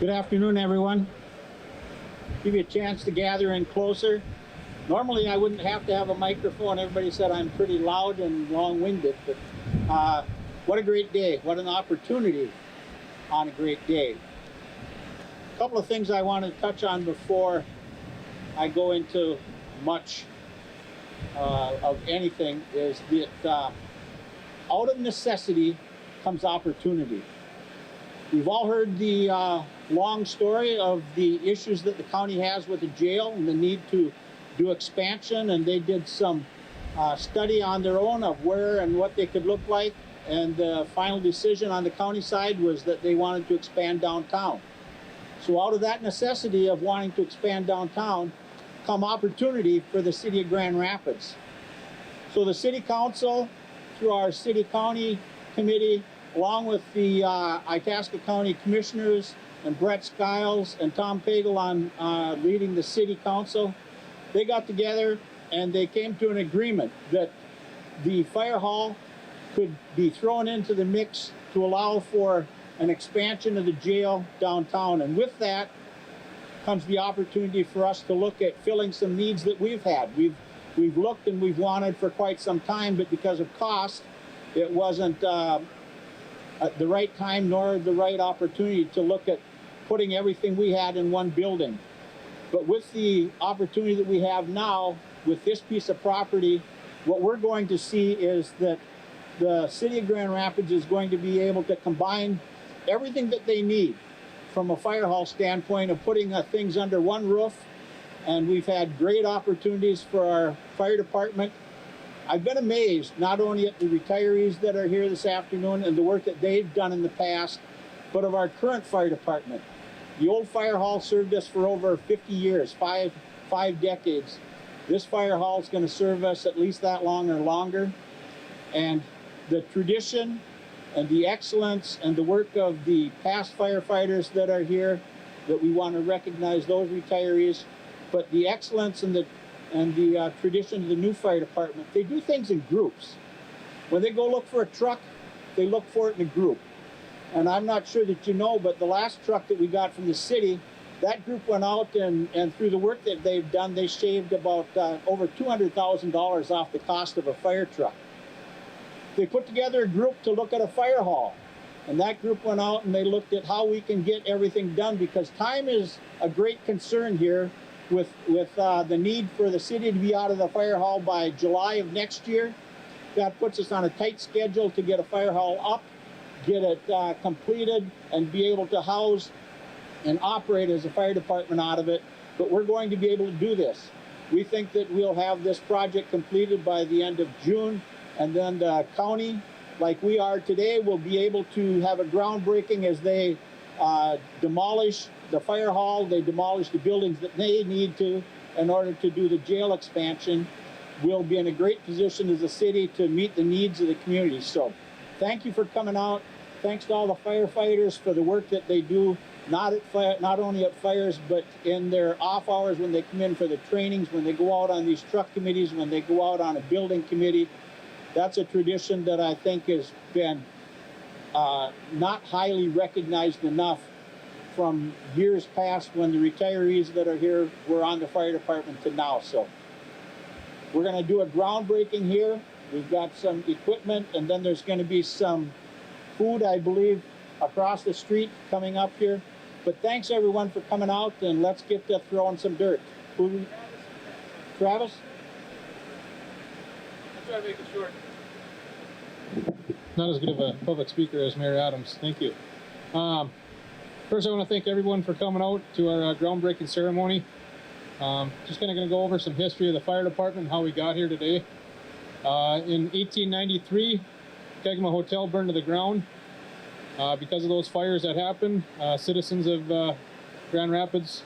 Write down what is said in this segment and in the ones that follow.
Good afternoon, everyone. Give you a chance to gather in closer. Normally, I wouldn't have to have a microphone. Everybody said I'm pretty loud and long-winded, but what a great day. What an opportunity on a great day. A couple of things I want to touch on before I go into much of anything is that out of necessity comes opportunity. We've all heard the long story of the issues that the county has with the jail and the need to do expansion, and they did some study on their own of where and what they could look like, and the final decision on the county side was that they wanted to expand downtown. So out of that necessity of wanting to expand downtown come opportunity for the city of Grand Rapids. So the city council, through our city county committee, along with the Itasca County Commissioners and Brett Skiles and Tom Pagel on leading the city council, they got together and they came to an agreement that the fire hall could be thrown into the mix to allow for an expansion of the jail downtown. And with that comes the opportunity for us to look at filling some needs that we've had. We've looked and we've wanted for quite some time, but because of cost, it wasn't the right time nor the right opportunity to look at putting everything we had in one building. But with the opportunity that we have now with this piece of property, what we're going to see is that the city of Grand Rapids is going to be able to combine everything that they need from a fire hall standpoint of putting things under one roof. And we've had great opportunities for our fire department. I've been amazed not only at the retirees that are here this afternoon and the work that they've done in the past, but of our current fire department. The old fire hall served us for over 50 years, five decades. This fire hall is going to serve us at least that long or longer. And the tradition and the excellence and the work of the past firefighters that are here, that we want to recognize those retirees, but the excellence and the tradition of the new fire department, they do things in groups. When they go look for a truck, they look for it in a group. And I'm not sure that you know, but the last truck that we got from the city, that group went out and through the work that they've done, they shaved about over $200,000 off the cost of a fire truck. They put together a group to look at a fire hall. And that group went out and they looked at how we can get everything done, because time is a great concern here with the need for the city to be out of the fire hall by July of next year. That puts us on a tight schedule to get a fire hall up, get it completed, and be able to house and operate as a fire department out of it. But we're going to be able to do this. We think that we'll have this project completed by the end of June, and then the county, like we are today, will be able to have a groundbreaking as they demolish the fire hall, they demolish the buildings that they need to in order to do the jail expansion. We'll be in a great position as a city to meet the needs of the community. So thank you for coming out. Thanks to all the firefighters for the work that they do, not only at fires, but in their off hours when they come in for the trainings, when they go out on these truck committees, when they go out on a building committee. That's a tradition that I think has been not highly recognized enough from years past when the retirees that are here were on the fire department to now. So we're going to do a groundbreaking here. We've got some equipment, and then there's going to be some food, I believe, across the street coming up here. But thanks everyone for coming out, and let's get to throwing some dirt. Travis? I'll try to make it short. Not as good of a public speaker as Mayor Adams. Thank you. First, I want to thank everyone for coming out to our groundbreaking ceremony. Just kind of going to go over some history of the fire department and how we got here today. In 1893, Kegma Hotel burned to the ground. Because of those fires that happened, citizens of Grand Rapids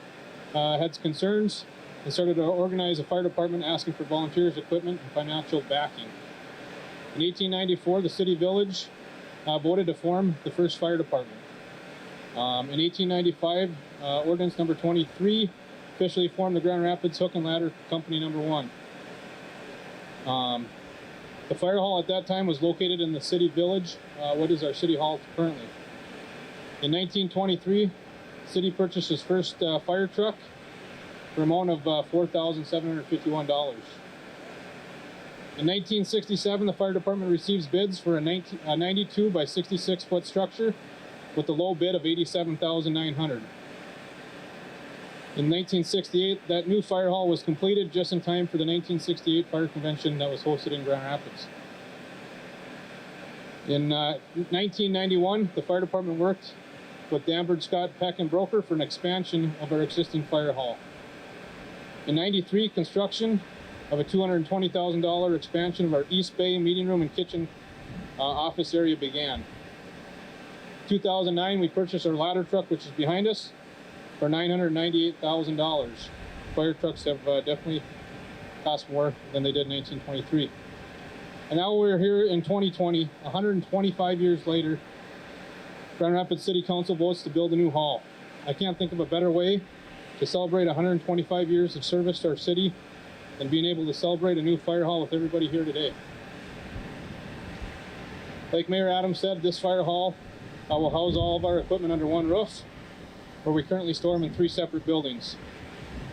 had some concerns and started to organize a fire department asking for volunteers, equipment, and financial backing. In 1894, the city village voted to form the first fire department. In 1895, ordinance number 23 officially formed the Grand Rapids Hook and Ladder Company number 1. The fire hall at that time was located in the city village. What is our city hall currently? In 1923, city purchased its first fire truck for an amount of $4,751. In 1967, the fire department receives bids for a 92 by 66 foot structure with a low bid of $87,900. In 1968, that new fire hall was completed just in time for the 1968 fire convention that was hosted in Grand Rapids. In 1991, the fire department worked with Danford, Scott, Peck, and Broker for an expansion of our existing fire hall. In 93, construction of a $220,000 expansion of our East Bay meeting room and kitchen office area began. 2009, we purchased our ladder truck, which is behind us, for $998,000. Fire trucks have definitely cost more than they did in 1923. And now we're here in 2020, 125 years later. Grand Rapids City Council votes to build a new hall. I can't think of a better way to celebrate 125 years of service to our city than being able to celebrate a new fire hall with everybody here today. Like Mayor Adams said, this fire hall will house all of our equipment under one roof, where we currently store them in 3 separate buildings.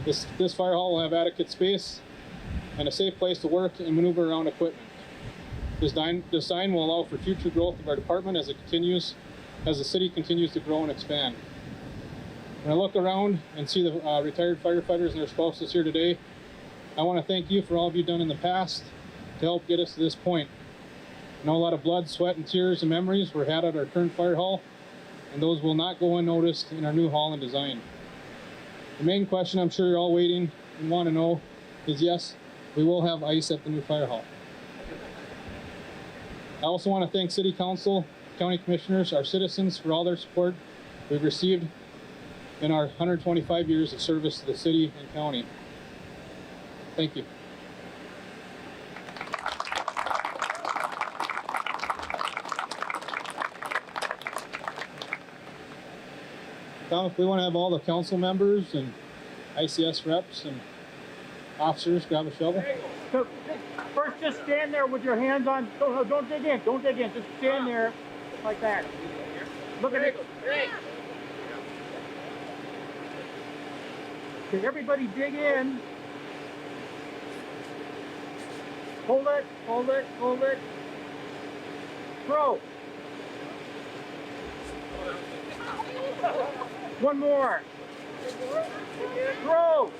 This fire hall will have adequate space and a safe place to work and maneuver around equipment. This design will allow for future growth of our department as the city continues to grow and expand. When I look around and see the retired firefighters and their spouses here today, I want to thank you for all of you've done in the past to help get us to this point. I know a lot of blood, sweat, and tears and memories were had at our current fire hall, and those will not go unnoticed in our new hall and design. The main question I'm sure you're all waiting and want to know is, yes, we will have ice at the new fire hall. I also want to thank City Council, County Commissioners, our citizens for all their support we've received in our 125 years of service to the city and county. Thank you. Tom, if we want to have all the council members and ICS reps and officers grab a shovel. So, first, just stand there with your hands on. Don't dig in. Don't dig in. Just stand there like that. Look at it. Okay, everybody dig in. Hold it, hold it, hold it. Throw. One more. Throw.